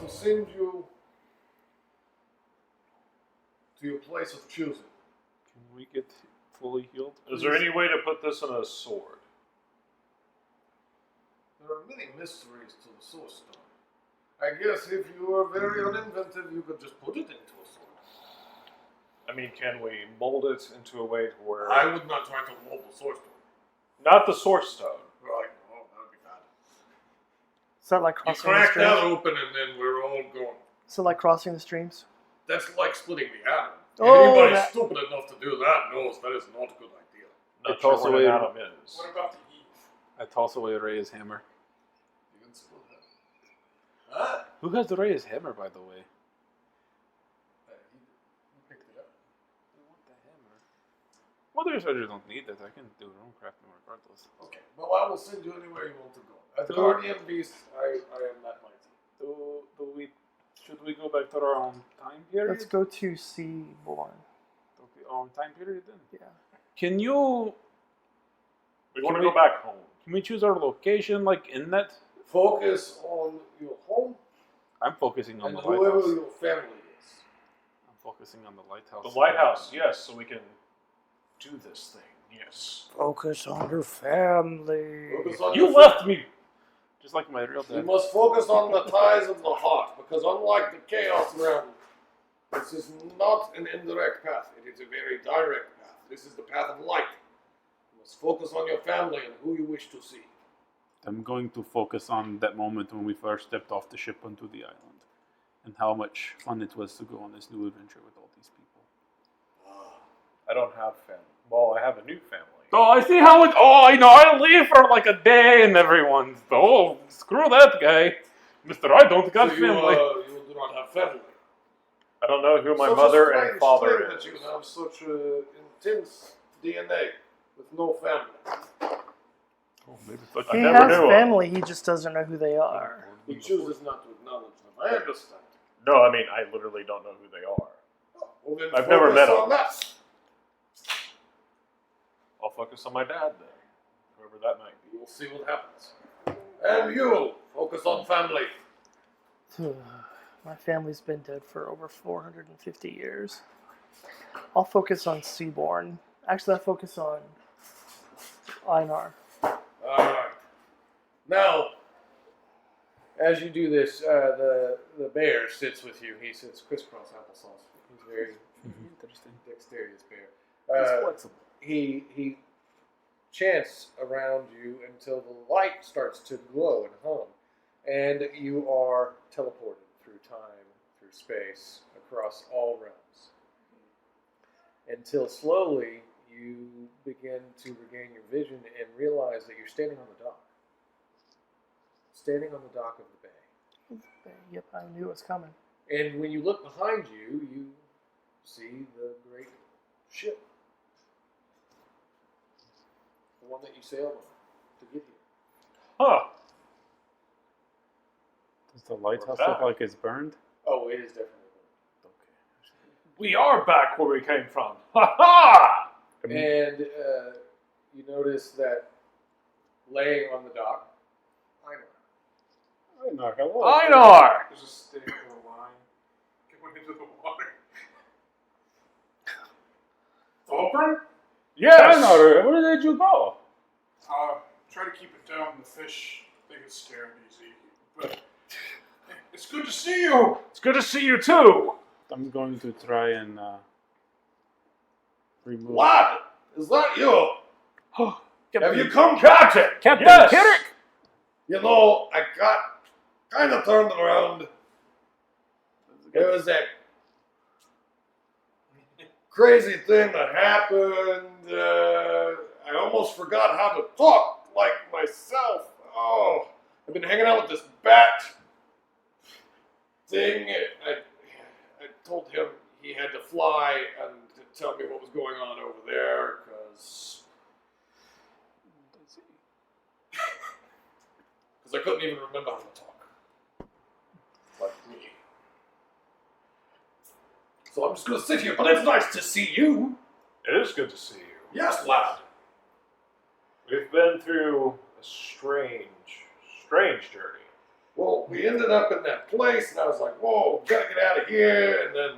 to send you to your place of choosing. Can we get fully healed? Is there any way to put this in a sword? There are many mysteries to the Source Stone. I guess if you are very uninventive, you could just put it into a sword. I mean, can we mold it into a way to where... I would not try to mold the Source Stone. Not the Source Stone. Right. Oh, that would be bad. Is that like You crossing the crack streams? that open and then we're all going. Is it like crossing the streams? That's like splitting the atom. Oh, Anybody that- stupid enough to do that knows that is not a good idea. Not It's sure also what an a- atom is. What about the heat? I toss away Rey's hammer. You can split that. Huh? Who has the Rey's hammer, by the way? He picked it up. I want the hammer. Well, there's I just don't need it. I can do rune crafting regardless. Okay. Well, I will send you anywhere you want to go. As Guardian Beast, I am that mighty. Should we go back to our own time period? Let's go to Seabourne. Okay, our own time period then. Yeah. Can you? We want to Can go back home. Can we choose our location, like in that? Focus on your home I'm focusing on and the whoever lighthouse. your family is. I'm focusing on the lighthouse. The lighthouse, yes, so we can do this thing, yes. Focus on your family. Focus on You your left me. Just like my real You dad. must focus on the ties of the heart, because unlike the chaos realm, this is not an indirect path. It is a very direct path. This is the path of light. You must focus on your family and who you wish to see. I'm going to focus on that moment when we first stepped off the ship onto the island, and how much fun it was to go on this new adventure with all these people. I don't have family. Well, I have a new family. Oh, I see how it. Oh, I know. I leave for like a day, and everyone's. Oh, screw that guy, Mister. I don't got So family. you do not have family. I don't know who my Such a mother strange and father thing is. that you have such intense DNA with no family. Oh, maybe such He I never has knew him. family, he just doesn't know who they are. He chooses not to acknowledge them. I understand. No, I mean, I literally don't know who they are. Well, then I've never focus met him. on that. I'll focus on my dad then, whoever that might be. We'll see what happens. And you, focus on family. My family's been dead for over 450 years. I'll focus on Seabourne. Actually, I'll focus on Einar. Alright. Now, as you do this, the bear sits with you. He sits crisscross applesauce. He's very Interesting. dexterous bear. It's flexible. He chants around you until the light starts to glow and hum, and you are teleported through time, through space, across all realms, until slowly you begin to regain your vision and realize that you're standing on the dock. Standing on the dock of the bay. Yep, I knew it was coming. And when you look behind you, you see the great ship. The one that you sailed on to get here. Huh. Does the lighthouse We're look back. like it's burned? Oh, it is definitely We are back where we came from. Ha ha! good. And you notice that laying on the dock, Einar. Hello. Einar! There's a stick and a line going into the water. Open? Yes! Einar, where did you go? Try to keep it down. The fish think it's scared easy. But it's good to see you. It's good to see you too! I'm going to try and remove. Lad, is that you? Have you come, Captain! Captain Yes! Kirk! You know, I got kind of turned around. There was that crazy thing that happened. I almost forgot how to talk like myself. Oh, I've been hanging out with this bat thing. I told him he had to fly and to tell me what was going on over there, because I couldn't even remember how to talk. Like me. So I'm just going to sit here, but it's nice to see you. It is good to see you. Yes, lad. We've been through a strange journey. Well, we ended up in that place, and I was like, whoa, gotta get out of here, and then...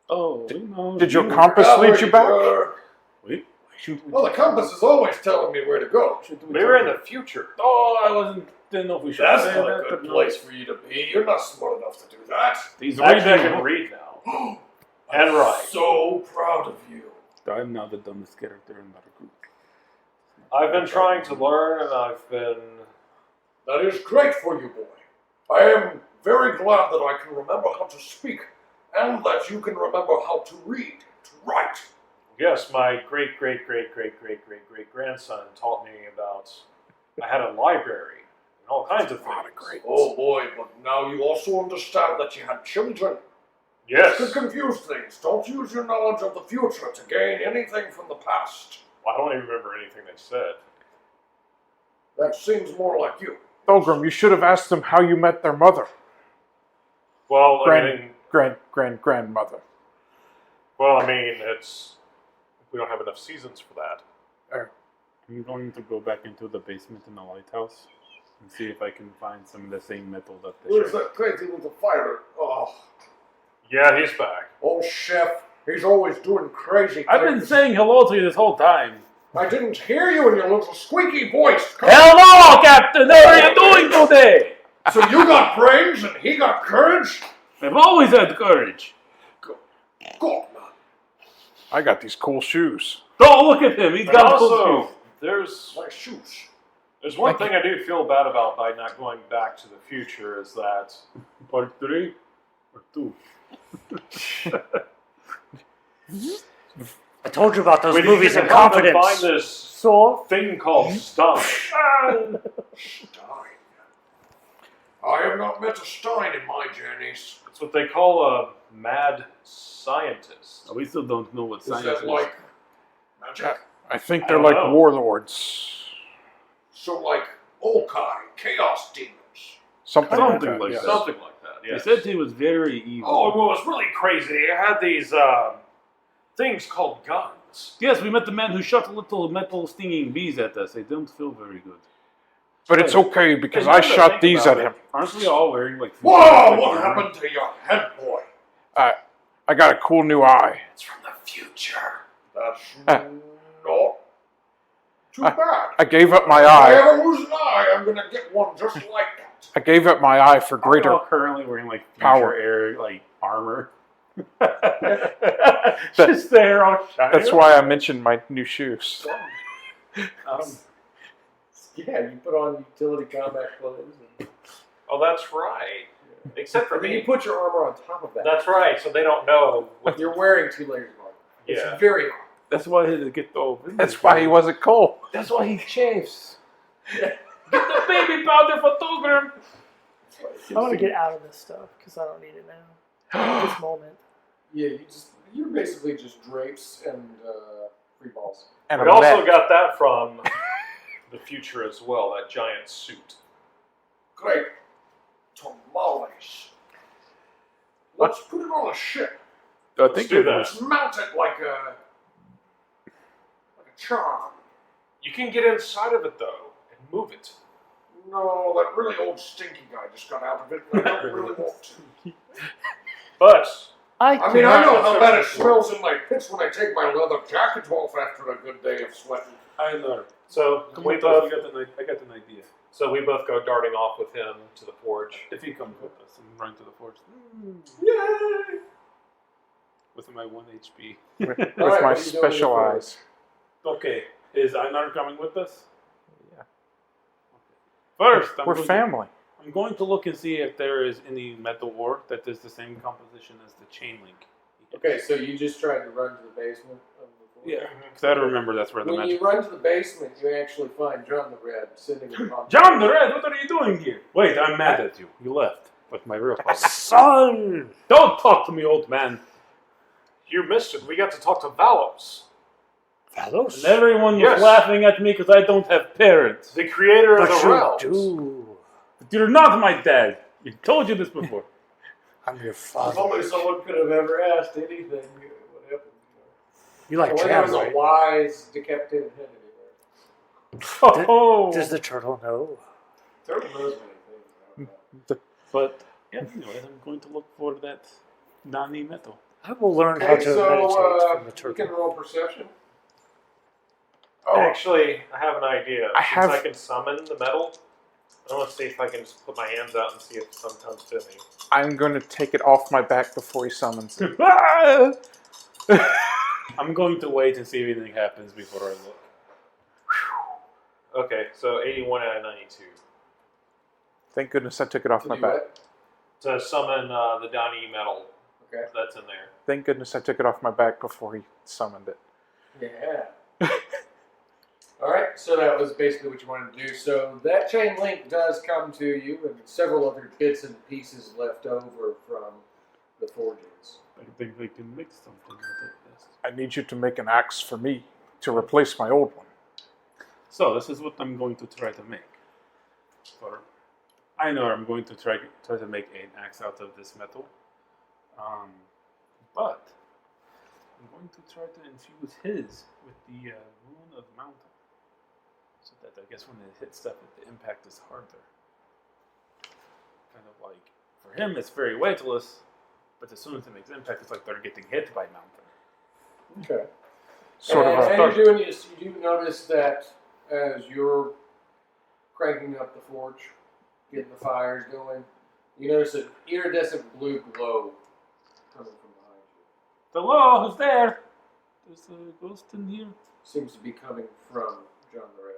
Oh, we know. Did your you- compass lead you back? Wait, Well, the compass is always telling me where to go. We were in the future. Oh, I didn't know if we should That's say not that, a good but no. place for you to be. You're not smart enough to do that. He's Actually, I reading. can read now. I'm And right. so proud of you. I'm now the dumbest character in our group. I've been trying to learn, and I've been... That is great for you, boy. I am very glad that I can remember how to speak, and that you can remember how to read, to write. Yes, my great-great-great-great-great-great-great-grandson taught me about... I had a library and all kinds of things. Oh boy, but now you also understand that you had children. Yes. This could confuse things. Don't use your knowledge of the future to gain anything from the past. I don't even remember anything they said. That seems more like you. Pilgrim, you should have asked them how you met their mother. Well, I mean, Grandmother. it's... We don't have enough seasons for that. I'm going to go back into the basement in the lighthouse and see if I can find some of the same metal that the Where's chef. that crazy little fighter? Oh, Yeah, he's back. old chef. He's always doing crazy things. I've been saying hello to you this whole time. I didn't hear you in your little squeaky voice. Hello, Captain! How are you doing today? So you got brains and he got courage? I've always had courage. God, man. I got these cool shoes. Don't look at him. He's But got also, cool shoes. My shoes. there's one thing I do feel bad about by not going back to the future is that... Part 3 or 2? I told you about those We movies need in to help them confidence. find this So, thing called Stein. Stein. I have not met a Stein in my journeys. It's what they call a mad scientist. We still don't know what Is science that is. like magic? I think I they're don't like know. warlords. So like Okai, chaos demons. Something, Something like like that. that. Something like that, They yes. said he was very evil. Oh, well, it was really crazy. They had these things called guns. Yes, we met the man who shot little metal stinging bees at us. They don't feel very good. But it's okay because Hey, I you gotta shot think these about at it. him. Aren't we all wearing like... Whoa! What happened to your head, boy? I got a cool new eye. It's from the future. That's Ah. not too bad. I gave up my If I eye. ever lose an eye, I'm gonna get one just like that. I gave up my eye for We're greater. all currently wearing like future power. air like armor. Just there all shiny. That's why I mentioned my new shoes. Yeah, you put on utility combat clothes. And, Oh, that's right. Except for then you me. put your armor on top of that. That's right, so they don't know. You're wearing 2 layers of armor. Yeah. It's very hard. That's why he had to get over. That's why he wasn't cold. That's why he chafes. Get the baby powder for Pilgrim. I want to get out of this stuff because I don't need it now. This moment. Yeah, you're basically just drapes and free balls. And We a also net. got that from the future as well, that giant suit. Great. Tamales. Let's put it on a ship. I Let's think do it that. was. Let's mount it like a charm. You can get inside of it, though, and move it. No, that really old stinky guy just got out of it. And I don't really want to. But I mean, I know how bad it Sure. smells in my pits when I take my leather jacket off after a good day of sweating. I know. so Come we with us. both I got an idea. go darting off with him to the forge. If he comes with us and run to the forge. Yay! With my 1 HP. With Alright, my what are you doing special before? eyes. Okay. Is Einar coming with us? Yeah. First, We're family. I'm going to look and see if there is any metal ore that is the same composition as the chain link. Okay, so you just tried to run to the basement of the fort? Yeah, because I don't remember that's where the When you magic. run to the basement, you actually find John the Red sitting in front. John the Red, what are you doing here? Wait, I'm mad at you. You left with my real father. Son! Don't talk to me, old man. You missed it. We got to talk to Valos, Valos? And everyone was Yes. laughing at me because I don't have parents. the creator of But the you realms. do. But you're not my dad. I told you this before. I'm your If father. only someone could have ever asked anything, what happened? You like Well, there jam, was a right? wise decapitated head anywhere. Oh, Does the turtle know? Turtle knows many things. But yeah, anyway, I'm going to look for that Nani metal. I will learn how Okay, to meditate from the you turtle. can roll perception. Actually, I have an idea. I Since have- I can summon the metal, I want to see if I can just put my hands out and see if some comes to me. I'm going to take it off my back before he summons it. I'm going to wait and see if anything happens before I look. Okay, so 81 out of 92. Thank goodness I took it off To my do back. what? To summon the Donnie metal Okay. that's in there. Thank goodness I took it off my back before he summoned it. Yeah. All right, so that was basically what you wanted to do. So that chain link does come to you, and several other bits and pieces left over from the forges. I think they can mix something with it. Yes. I need you to make an axe for me to replace my old one. So this is what I'm going to try to make. Or I know I'm going to try to make an axe out of this metal. But I'm going to try to infuse his with the rune of mountain. So that I guess when it hits stuff, the impact is harder. Kind of like, for him it's very weightless, but as soon as it makes impact, it's like they're getting hit by mountain. Okay. Sort and of as a... you're doing this, you do notice that as you're cranking up the forge, getting the fires going, you notice an iridescent blue glow coming from behind you. Hello, who's there? There's a ghost in here. Seems to be coming from John the Red.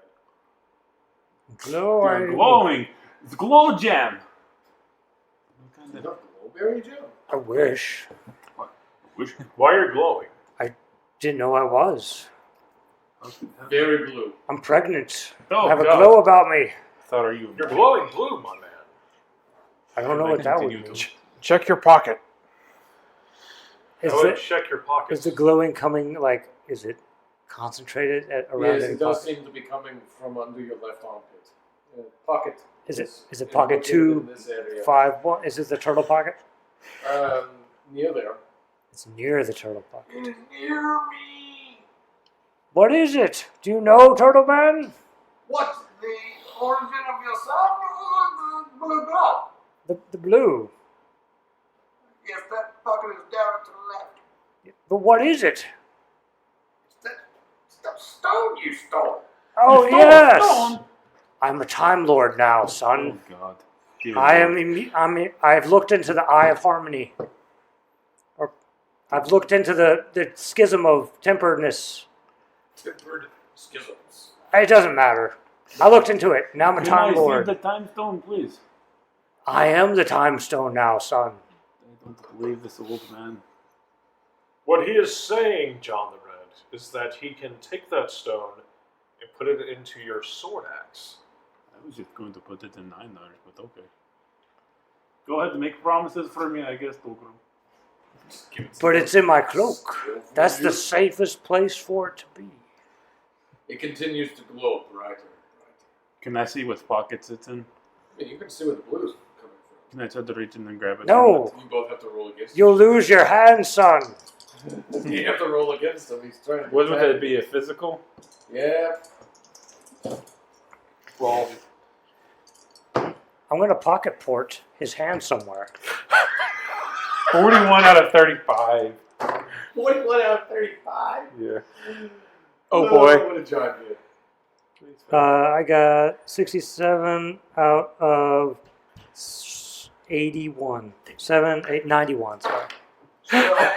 Glow, You're glowing. It's glow jam. What kind of No, Glowberry Jim. I wish. Why are you glowing? Didn't know I was. Very blue. I'm pregnant. Oh, I have a God. glow about me. Thought are you? You're glowing blue, my man. I don't know I what that would continue mean. to- Check your pocket. Is I would it, check your pockets. is the glowing coming, like, is it concentrated around Yes, any it does pocket? seem to be coming from under your left armpit. Pocket. Is it located pocket in this area. 251? Is it the turtle pocket? Near there. It's near the turtle pocket. It is near me. What is it? Do you know, Turtle Man? What's the origin of your son? The blue glow. The blue. Yes, that pocket is down to the left. But what is it? It's that stone you stole. Oh, You stole a yes! stone? I'm a Time Lord now, son. Oh God. Give it I back. am. I've looked into the Eye of Harmony, or I've looked into the schism of temperedness. Tempered schisms. It doesn't matter. I looked into it. Now I'm a Can Time I Lord. see the time stone, please? I am the Time Stone now, son. I don't believe this old man. What he is saying, John the Red, is that he can take that stone and put it into your sword axe. I was just going to put it in 9 hours, but okay. Go ahead and make promises for me, I guess, Dolgrim. But it's in my cloak. That's the safest place for it to be. It continues to glow brighter. Can I see what pockets it's in? I mean, you can see where the blue is coming from. Can I try to reach in and grab it? No, You both have to roll against you'll lose your hand, son. him. You have to roll against him. He's trying to. Wouldn't attack that be a physical? Yeah. Roll. I'm gonna pocket port his hand somewhere. 41 out of 35. 41 out of 35. Yeah. Oh boy. What a John did. I got 67 out of 81. 91, sorry. So,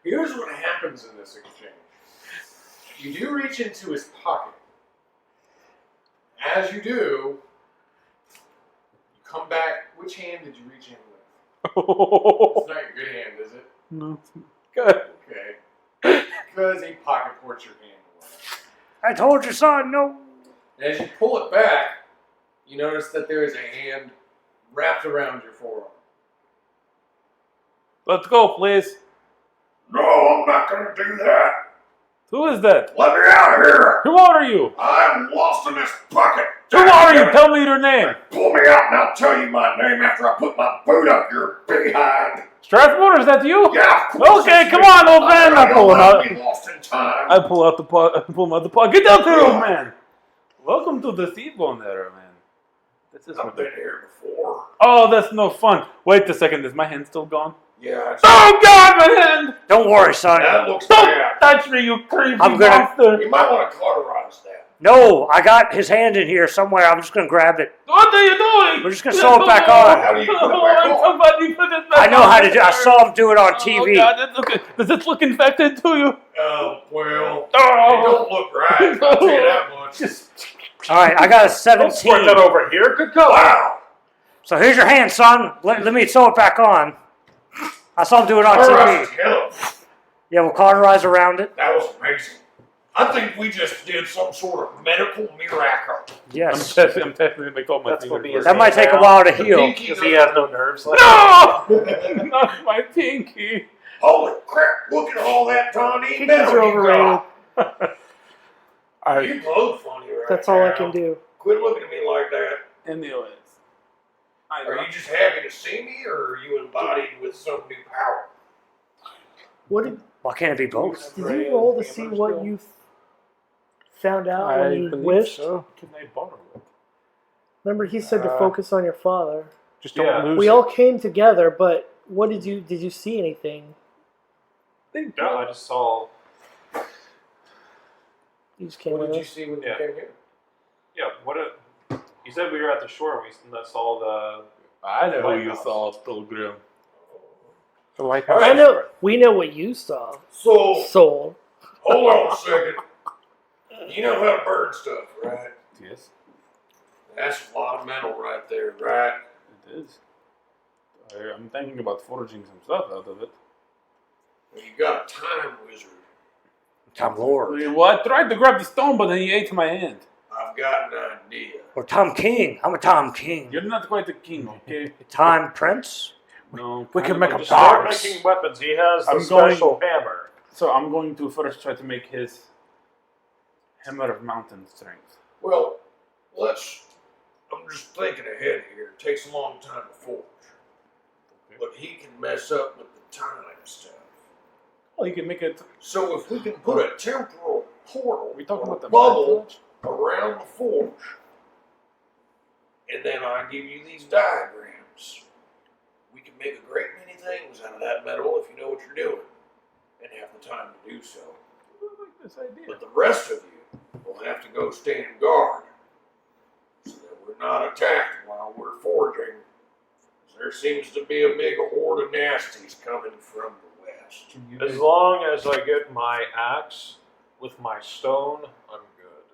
here's what happens in this exchange. You do reach into his pocket. As you do, you come back. Which hand did you reach in with? It's not your good hand, is it? No. Good. Okay. Because he pocket ports your hand away. I told you, son, no. And as you pull it back, you notice that there is a hand wrapped around your forearm. Let's go, please. No, I'm not gonna do that. Who is that? Let me out of here. Who are you? I'm lost in this bucket. Who are you? Tell me your name. Pull me out and I'll tell you my name after I put my boot up your behind. Strathmore, is that you? Yeah, of course Okay, it's come me. on, old man. I'm pulling I'll out. be lost in time. I pull out the pot. I pull him out the pot. Get down there, old man. Welcome to the Seabourne, there, man. This is I've been here before. Oh, that's no fun. Wait a second. Is my hand still gone? Yeah, it's, Oh God, my hand! Don't worry, son. that looks Don't bad. touch me, you crazy I'm gonna- monster! You might want to cauterize that. No, I got his hand in here somewhere. I'm just gonna grab it. What are you doing? We're just gonna sew it back on. How do you put it back on? Somebody put it back I know on. how to do. I saw him do it on TV. Oh God, does it look infected to you? Oh, well, it Oh, don't look right. I'll tell you that much. All right, I got a Don't squirt 17. that over here. Good color. Wow. So here's your hand, son. Let me sew it back on. I saw him do it on All TV. right, help. Yeah, we'll cauterize around it. That was amazing. I think we just did some sort of medical miracle. Yes. I'm testing to make all my That's what fingers he work. is. That might take a while to heal. Because he has no nerves left. No! Not my pinky. Holy crap, look at all that Tony Pinkies metal are you overrated. got. You look funny right That's all I now. can do. Quit looking at me like that. Anyways. Are you just happy to see me, or are you embodied with some new power? What did Why can't it be both? you roll to see what you found out when you wished? so. Can they borrow it? Remember, he said to focus on your father. Just don't Yeah. lose We it. all came together, but what did you see anything? No, I just saw. You just came What with did you us. see when Yeah. you came here? Yeah, you said we were at the shore. We saw the. I know who you Lighthouse. saw, Pilgrim. The lighthouse. I know. We know what you saw. So, Soul. hold on a second. You know how to burn stuff, right? Yes, That's a lot of metal right there, right? it is. I'm thinking about forging some stuff out of it. Well, you got a time wizard. Tom Lord. Well, I tried to grab the stone, but then he ate my hand. I've got an idea. Or Tom King. I'm a Tom King. You're not quite a king, okay? Time Prince. No. We can kind make of a Just start box. making weapons. He has the I'm special hammer. So I'm going to first try to make his hammer of mountain strength. Well, I'm just thinking ahead here. It takes a long time to forge. But he can mess up with the time stuff. Well, you can make it. So if we can put a temporal portal We talking or about the bubble Forge? around the forge, and then I give you these diagrams, we can make a great many things out of that metal if you know what you're doing and have the time to do so. I like this idea. But the rest of you will have to go stand guard so that we're not attacked while we're forging. There seems to be a big horde of nasties coming from the west. Can you As guys- long as I get my axe with my stone, I'm good.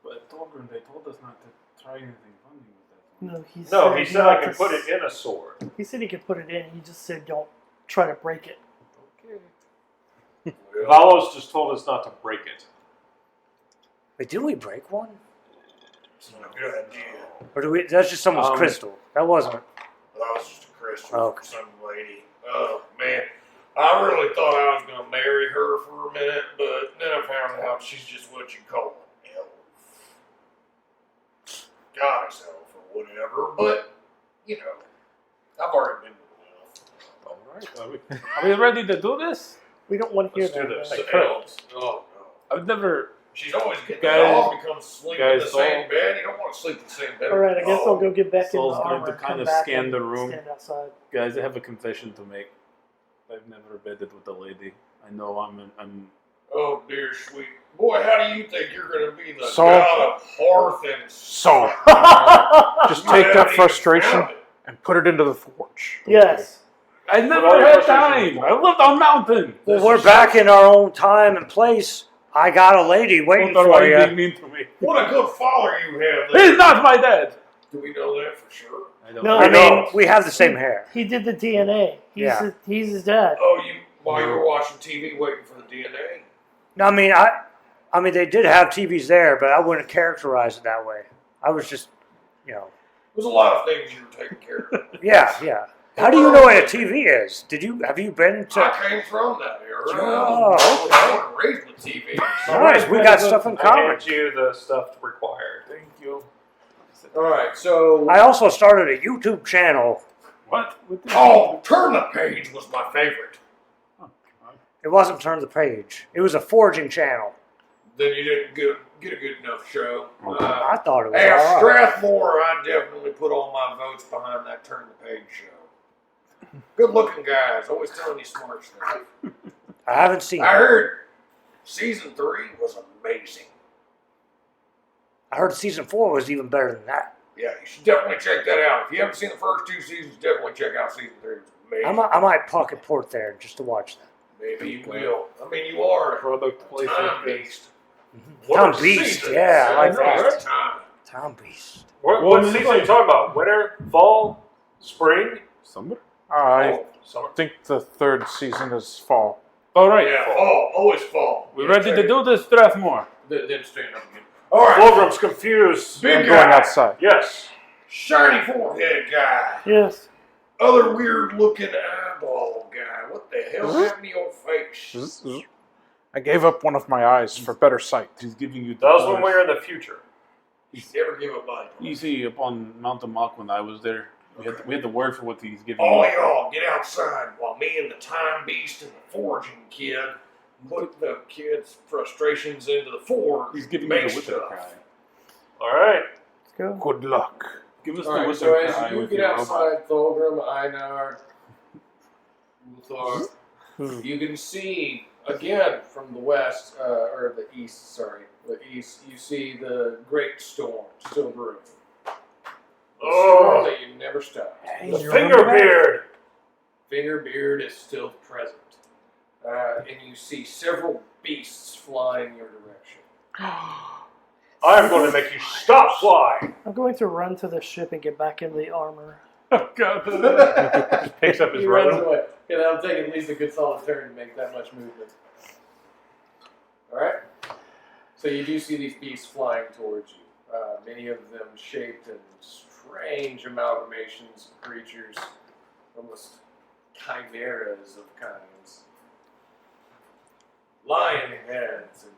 But Pilgrim, they told us not to try anything funny with that. No, he said, No, he said I not can to put s- it in a sword. He said he could put it in. He just said don't try to break it. Well, Valos just told us not to break it. Wait, did we break one? it's not a good idea. Or do we? That's just someone's crystal. That wasn't. That was just a crystal Okay. from some lady. Oh, man. I really thought I was going to marry her for a minute, but then I found out she's just what you call an elf. Goddess elf or whatever, but, you know, I've already been with an elf. Alright, are we ready to do this? We don't want to hear Let's do that. this. man. The elves. Oh, no. I've never. She's always getting Guys- it all becomes sleep in the guys, same all- bed. You don't want to sleep in the same bed. All right, I guess Oh. I'll go get back in Saul's the going armor to and kind come of back scan and the room. Stand outside. Guys, I have a confession to make. I've never bedded with a lady. I know I'm Oh, dear sweet. Boy, how do you think you're going to be the So- god of hearth and So, just You take haven't that even frustration found it. and put it into the forge. Yes. I never all your had frustrations time. I lived on mountain. Well, we're back in our own time and place. I got a lady waiting What for are you you. being mean to me? What a good father you have there. He's not my dad. Do we know that for sure? I don't No, know. I mean, we have the same hair. He did the DNA. Yeah. He's his dad. Oh, while you were watching TV waiting for the DNA? No, I mean, they did have TVs there, but I wouldn't characterize it that way. I was just, There's a lot of things you were taking care of. yeah. How do you know what a TV is? Have you been to? I came from that era. Oh, I was raised with TV. Nice, we got stuff in I common. hand you the stuff required. Thank you. All right, so I also started a YouTube channel. What? What did Oh, Turn the Page was my favorite. It wasn't Turn the Page. It was a forging channel. Then you didn't get a good enough show. I thought it was Hey, all right. Strathmore, I definitely put all my votes behind that Turn the Page show. Good looking guys, always telling you smart stuff. I haven't seen I it. heard season 3 was amazing. I heard season 4 was even better than that. Yeah, you should definitely check that out. If you haven't seen the first 2 seasons, definitely check out season 3. It's amazing. I might pocket port there just to watch that. Maybe you will. I mean, you are a Product time placement. beast. Tom What Beast, season? yeah, I like Right, that. time. Tom Beast. What season are you talking about? Winter, fall, spring, Summer? I Oh, summer? think the 3rd season is fall. All right. yeah, fall. Always fall. We're ready to do this, Strathmore. Then stand up again. All right. Fulgrim's confused. Big I'm guy. going outside. Yes. Shiny forehead guy. Yes. Other weird looking eyeball guy. What the hell happened to your face? I gave up one of my eyes for better sight. He's giving you the That was when orders. we were in the future. Never give up light. You see, upon Mount Amok when I was there, we had the word for what he's giving All you. y'all get outside while me and the time beast and the foraging kid put the kid's frustrations into the forge. He's giving make you the whistle stuff. cry. All right. Let's go. Good luck. Give us All the right, whistle so as cry you with get your robot. outside Thulgrim, Einar, Ulthar, you can see again from the west, or the east. Sorry, the east. You see the Great Storm still brewing. The storm that you never stopped. The finger beard. Fingerbeard is still present, and you see several beasts flying your direction. I'm going to make you stop flying. I'm going to run to the ship and get back in the armor. Oh, God. Picks up his He runs robe. away. Yeah, that'll take at least a good solid turn to make that much movement. Alright? So you do see these beasts flying towards you. Many of them shaped in strange amalgamations of creatures, almost chimeras of kinds. Lion heads and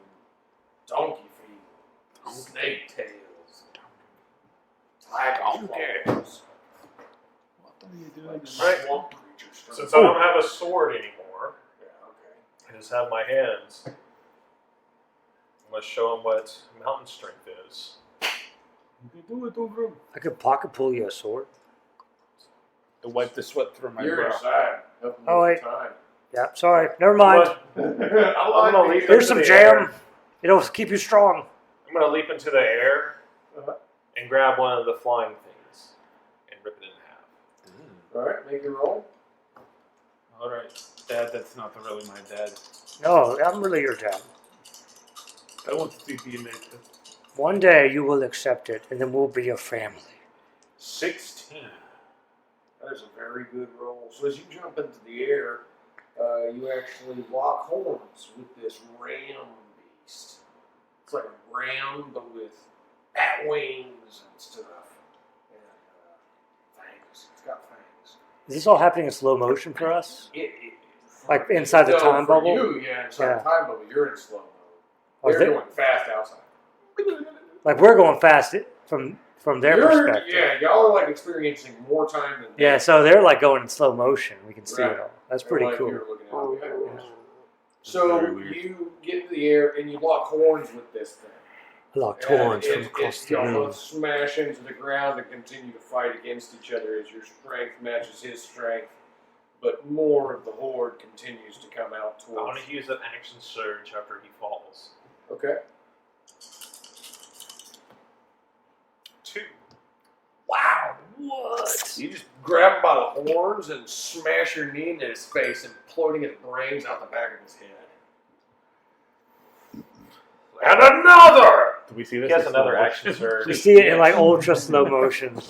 donkey feet, snake tails, tiger claws. What are you doing? Like Right. swamp creatures. Since I don't have a sword anymore, Yeah, okay. I just have my hands. I'm going to show him what mountain strength is. You can do it, Ulfhéðnar. I could pocket pull you a sword. To wipe the sweat from my You're brow. inside. Helping Oh, with wait. the time. Yeah, sorry. Never mind. I I'm like gonna it. leave Here's some into the air. jam. It'll keep you strong. I'm going to leap into the air Uh-huh. and grab one of the flying things and rip it in half. All right, make your roll. All right, Dad. That's not really my dad. No, I'm really your dad. I want to see the image. One day you will accept it, and then we'll be your family. 16. That is a very good roll. So as you jump into the air, you actually lock horns with this ram beast. It's like a ram, but with bat wings and stuff. And fangs. It's got fangs. Is this all happening in slow motion for us? For Like inside the time for bubble? You, yeah, inside Yeah. the time bubble. You're in slow mode. Or is They're it- going fast outside. Like we're going fast from their perspective. Yeah, y'all are like experiencing more time than Yeah, so they're like going in slow motion. We can see Right. it all. That's They're pretty like cool. you're looking at it. Yeah. So Very weird. you get into the air and you lock horns with this thing. Locked And horns from across the y'all room. both smash into the ground and continue to fight against each other as your strength matches his strength, but more of the horde continues to come out I want towards. to use an action surge after he falls. Okay. 2. Wow. What? You just grab him by the horns and smash your knee into his face, imploding his brains out the back of his head. And another! Do we see this? He has in another slow action motion? surge. You see it in like ultra slow motion. I'm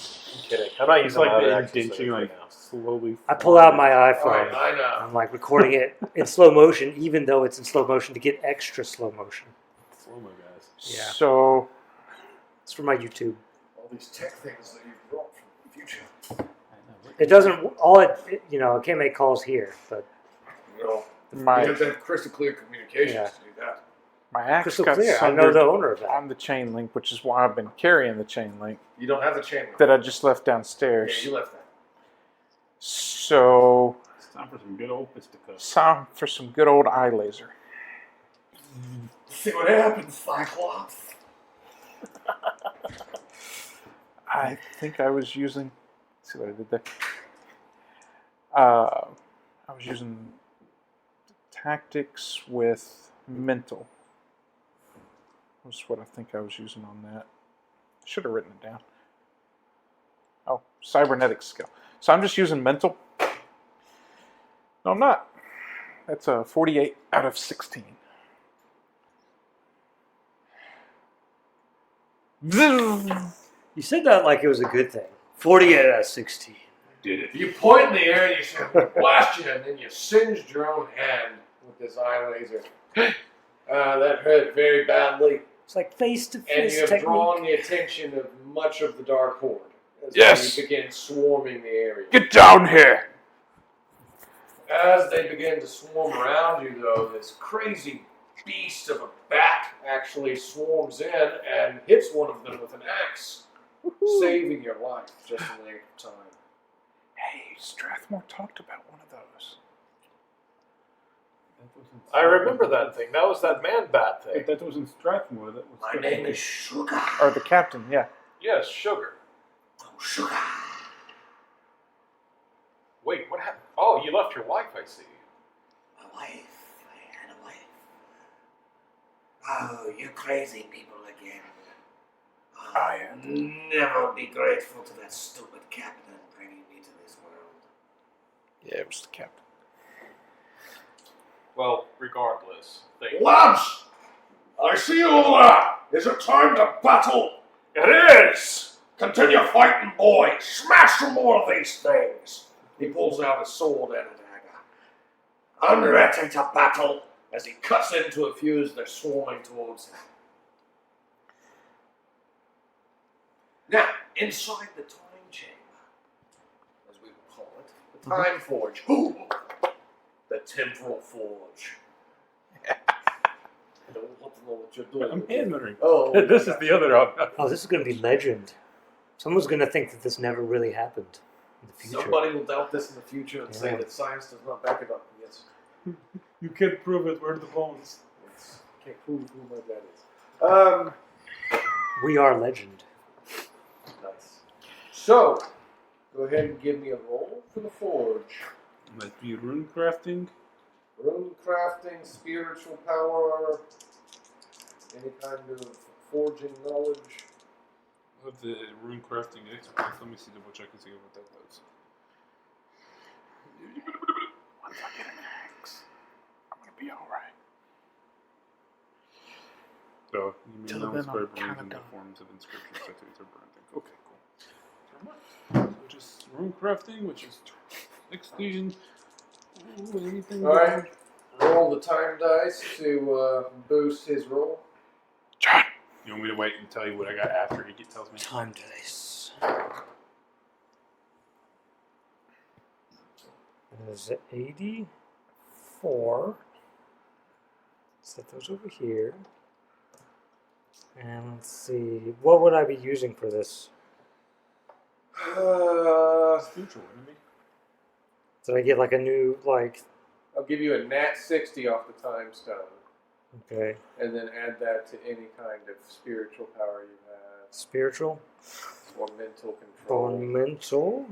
kidding. I'm not It's using like my the other action surge indenting, right like now. slowly. I pull out my All iPhone. right, I know. I'm like recording it in slow motion, even though it's in slow motion to get extra slow motion. Slow mo, guys. Yeah. So It's for my YouTube. All these tech things that you've brought from the future. I know. It doesn't. All it it can't make calls here, but You know, you my have to have crystal clear communications Yeah. to do that. my axe crystal got clear. I know sundered the owner of that. on the chain link, which is why I've been carrying the chain link You don't have the chain link. that I just left Yeah, downstairs. you left that. So It's time for some good old fisticuffs. it's time for some good old eye laser. See what happens, Cyclops. I think I was using. Let's see what I did there. I was using tactics with mental. Was what I think I was using on that. Should have written it down. Oh, cybernetic skill. So I'm just using mental. No, I'm not. That's a 48 out of 16. You said that like it was a good thing. 48 out of 16. Dude, if you point in the air and you say, I'm gonna blast you, and then you singed your own hand with this eye laser. That hurt very badly. It's like face-to-face And you have technique. drawn the attention of much of the Dark Horde as Yes. they begin swarming the area. Get down here! As they begin to swarm around you, though, this crazy beast of a bat actually swarms in and hits one of them with an axe, saving your life just in the nick of time. Hey, Strathmore talked about one of those. I remember that thing. That was that man bat thing. That wasn't Strathmore. That was My name is Sugar. Or the captain, yeah. Yes, sugar. Oh, Sugar. Wait, what happened? Oh, you left your wife, I see. My wife. I had a wife. Oh, you crazy people again. I'll never be grateful to that stupid captain bringing me to this world. Yeah, it was the captain. Well, regardless, thank you. Lads! I see you all there. Is it time to battle? It is! Continue fighting, boy. Smash some more of these things. He pulls out a sword and a dagger. I'm ready to battle. As he cuts into a few as they're swarming towards him. Now, inside the time chamber, as we will call it, the time forge. Ooh, the temporal forge. I don't want to know what you're doing. I'm hammering. Oh, This is the other option. Oh, this is going to be legend. Someone's going to think that this never really happened in the future. Somebody will doubt this in the future and say Yeah. that science does not back it up. Yes. You can't prove it. Where are the bones? Yes. Can't prove who my dad is. We are legend. Nice. So, go ahead and give me a roll for the forge. Might be rune crafting. Rune crafting, spiritual power, any kind of forging knowledge. Of the rune crafting expert. Let me see, double check and see what that does. Once I get an axe, I'm gonna be alright. So, you may Till now then, inscribe I'm kinda runes in the done. forms of inscriptions, tattoos, or branding. Okay, cool. So just rune crafting, which is 16. Ooh, anything? Alright, roll the time dice to boost his roll. John! You want me to wait and tell you what I got after he tells me? Time dice. There's 84. Set those over here. And let's see. What would I be using for this? Spiritual, wouldn't it be? Did I get like a new, like. I'll give you a nat 60 off the time stone, Okay. and then add that to any kind of spiritual power you have, Spiritual. or mental control. On mental.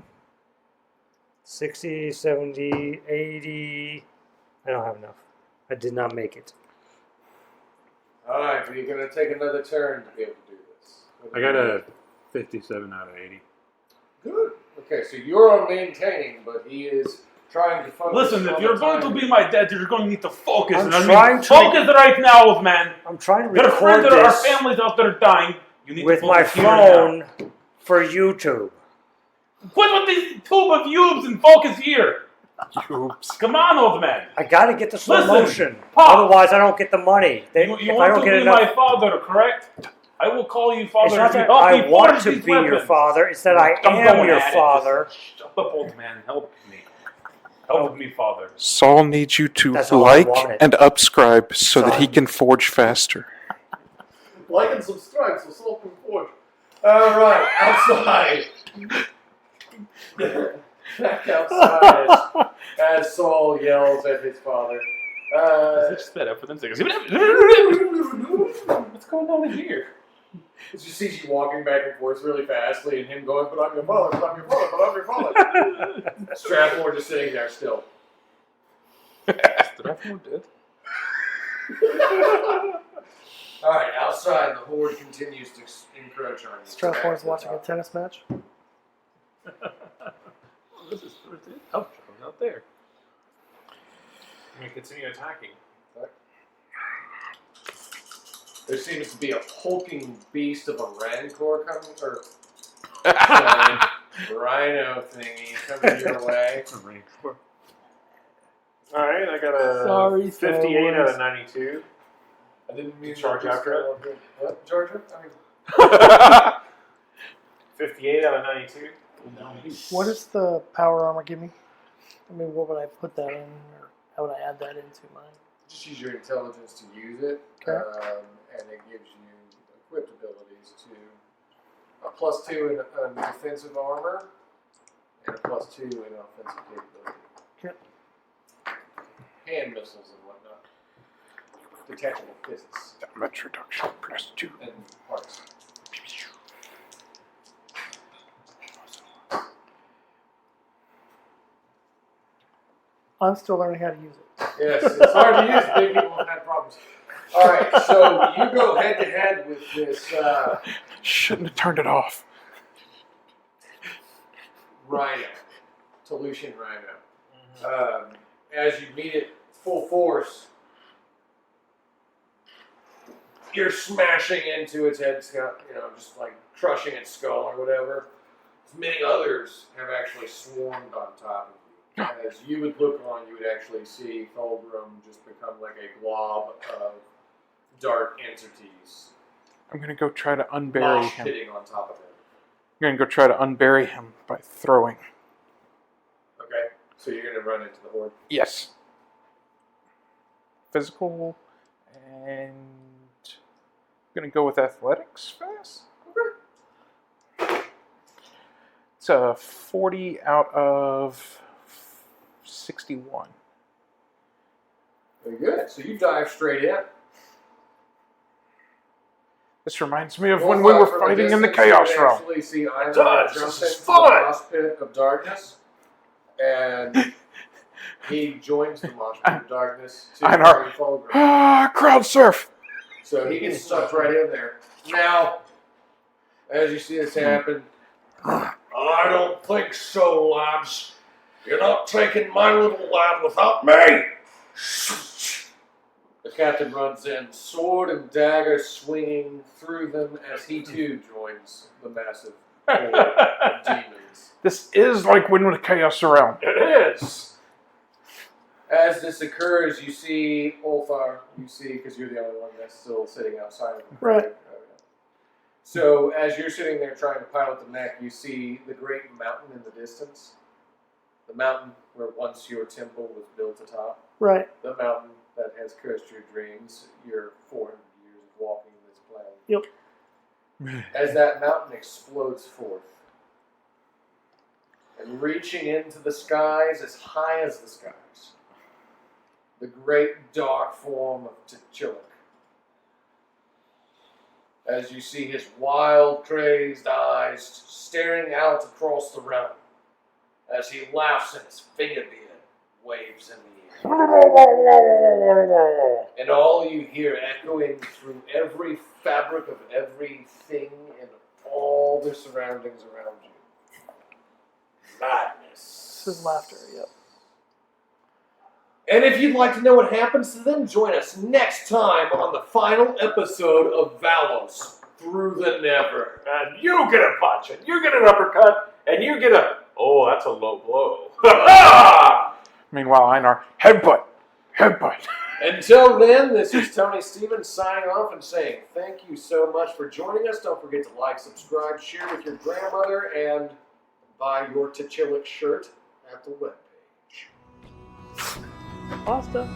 60, 70, 80. I don't have enough. I did not make it. Alright, you're going to take another turn to be able to do this. I got a 57 out of 80. Good. Okay, so you're on maintaining, but he is trying to focus. Listen, if on you're the going to timing. be my dad, you're going to need to focus. I'm and I mean, trying to- focus right now, old man. I'm trying to There are friends record that our this families out there dying. You need with to my focus here and now. phone for YouTube. Quit with these tube of yubes and focus here. Oops. Come on, old man. I gotta get the slow Listen, motion. Pop. Otherwise, I don't get the money. You If I want don't to get be enough. my father, correct? I will call you It's father not if you that help me I want forge to these be your weapons. father. It's that I I'm am going your at it. father. Shut up, old man. Help me. Help me, father. Saul needs you to That's all I like wanted. and subscribe so that he Son. can forge faster. Like and subscribe so Saul can forge. Alright, outside. Back outside as Saul yells at his father. Just that up for them seconds. What's going on in here? It just sees you walking back and forth really fastly, and him going, "But I'm your father, but I'm your father, but I'm your father." Strathmore just sitting there still. Strathmore did. All right, outside, the horde continues to encroach on you. Strathmore's watching a tennis match. This is oh, not there. I'm going to continue attacking. There seems to be a hulking beast of a rancor coming, or rhino thingy coming your way. Alright, I got a Sorry, 58 out Wars. of 92. I didn't mean Charge to after it? What, Georgia? I mean, 58 out of 92. What does the power armor give me? I mean, what would I put that in, or how would I add that into mine? just use your intelligence to use it, Okay. and it gives you equipped abilities to a +2 in defensive armor and a +2 in offensive capability. Yep. Hand missiles and whatnot. Detachable fists Damage reduction +2. and parts. I'm still learning how to use it. Yes, it's hard to use. Big people have had problems. All right, so you go head to head with this Shouldn't have turned it off. rhino, Tolusian rhino. As you meet it full force, you're smashing into its head, just like crushing its skull or whatever. Many others have actually swarmed on top of you. As you would look on, you would actually see Fulgrim just become like a glob of dark entities. I'm gonna go try to unbury Mosh him. pitting on top of him. I'm gonna go try to unbury him by throwing. Okay, so you're gonna run into the horde. Yes. Physical, and I'm gonna go with athletics fast. Okay. It's a 40 out of 61. Very good. So you dive straight in. This reminds me of Well, when we were from a fighting in the distance, Chaos you Realm. actually see Einar does. jump This is into fun. the mosh pit of darkness, and he joins the mosh pit of darkness to Einar. fight Fulgrim. Ah, crowd surf! So he gets sucked right in there. Now, as you see this happen, I don't think so, lads. You're not taking my little lad without me. the captain runs in, sword and dagger swinging through them as he too joins the massive horde of demons. This is like when the Chaos Realm. It is! As this occurs, you see Ulfar. You see, because you're the only one that's still sitting outside of the Right. So as you're sitting there trying to pilot the mech, you see the great mountain in the distance. The mountain where once your temple was built atop. Right. The mountain that has cursed your dreams, your 400 years of walking this planet. Yep. As that mountain explodes forth and reaching into the skies as high as the skies, the great dark form of T'Chillic. As you see his wild, crazed eyes staring out across the realm, as he laughs and his finger beard waves in the air. And all you hear echoing through every fabric of everything in all the surroundings around you. Madness. This is laughter, yep. And if you'd like to know what happens to them, join us next time on the final episode of Valos Through the Never. And you get a punch, and you get an uppercut, and you get a... Oh, that's a low blow. Meanwhile, Einar, headbutt. Headbutt. Until then, this is Tony Stevens signing off and saying thank you so much for joining us. Don't forget to like, subscribe, share with your grandmother, and buy your T'Chillic shirt at the webpage. Pasta.